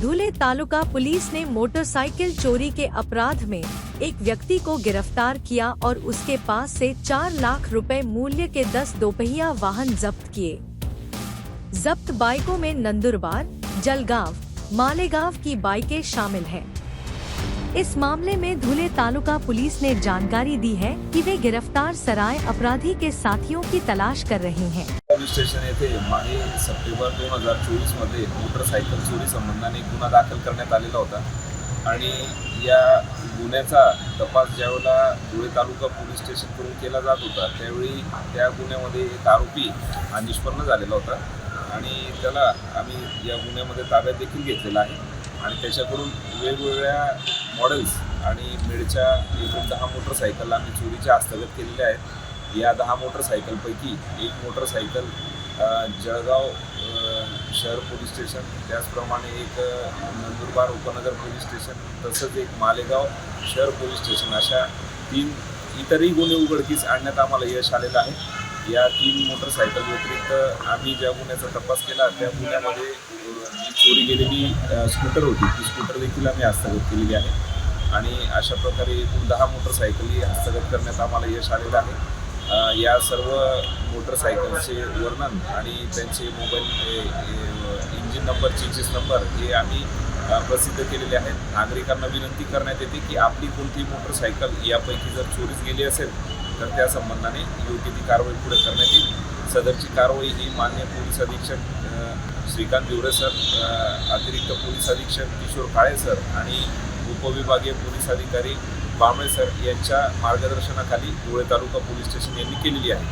धुले तालुका police ने motorcycle चोरी के अपराध में एक व्यक्ति को गिरफ्तार किया और उसके पास से 4 लाख रुपए मूल्य के 10 दोपहिया वाहन जब्त किए। जब्त बाइकों में नंदुरबार, जलगांव, मालेगांव की बाइकें शामिल हैं। इस मामले में धुले तालुका पुलिस ने जानकारी दी है कि वे गिरफ्तार सराय अपराधी के साथियों की तलाश कर रहे हैं। पोलीस स्टेशन येथे मागे सप्टेंबर 2024 मध्ये मोटरसायकल चोरी संबंधाने गुन्हा दाखल करण्यात आलेला होता आणि या गुन्ह्याचा तपास ज्यावेळेला धुळे तालुका पोलीस स्टेशनकडून केला जात होता त्यावेळी त्या गुन्ह्यामध्ये एक आरोपी हा निष्पन्न झालेला होता आणि त्याला आम्ही या गुन्ह्यामध्ये ताब्यात देखील घेतलेला आहे आणि त्याच्याकडून वेगवेगळ्या मॉडेल्स आणि मेडच्या एकूण 10 मोटरसायकल आम्ही चोरीच्या हस्तगत केलेल्या आहेत। या 10 मोटरसायकलपैकी एक मोटरसायकल जळगाव शहर पोलीस स्टेशन, त्याचप्रमाणे एक नंदुरबार उपनगर पोलीस स्टेशन, तसंच एक मालेगाव शहर पोलीस स्टेशन अशा 3 इतरही गुन्हे उघडकीस आणण्यात आम्हाला यश आलेलं आहे। या 3 मोटरसायकल व्यतिरिक्त आम्ही ज्या गुन्ह्याचा तपास केला त्या गुन्ह्यामध्ये जी चोरी गेलेली स्कूटर होती ती स्कूटर देखील आम्ही हस्तगत केलेली आहे आणि अशा प्रकारे एकूण 10 मोटरसायकली हस्तगत करण्यात आम्हाला यश आलेलं आहे। या सर्व मोटरसायकलचे वर्णन आणि त्यांचे mobile engine number, chassis number हे आम्ही प्रसिद्ध केलेले आहेत। नागरिकांना विनंती करण्यात येते की आपली कोणती मोटरसायकल यापैकी जर चोरीस गेली असेल तर त्या संबंधाने योग्य ती कारवाई पुढे करण्यात येईल। सदरची कारवाई ही माननीय पोलीस अधीक्षक श्रीकांत दिवरे सर, अतिरिक्त पोलीस अधीक्षक किशोर काळे सर आणि उपविभागीय पोलीस अधिकारी बांबळे सर यांच्या मार्गदर्शनाखाली धुळे तालुका पोलीस स्टेशन यांनी केलेली आहे।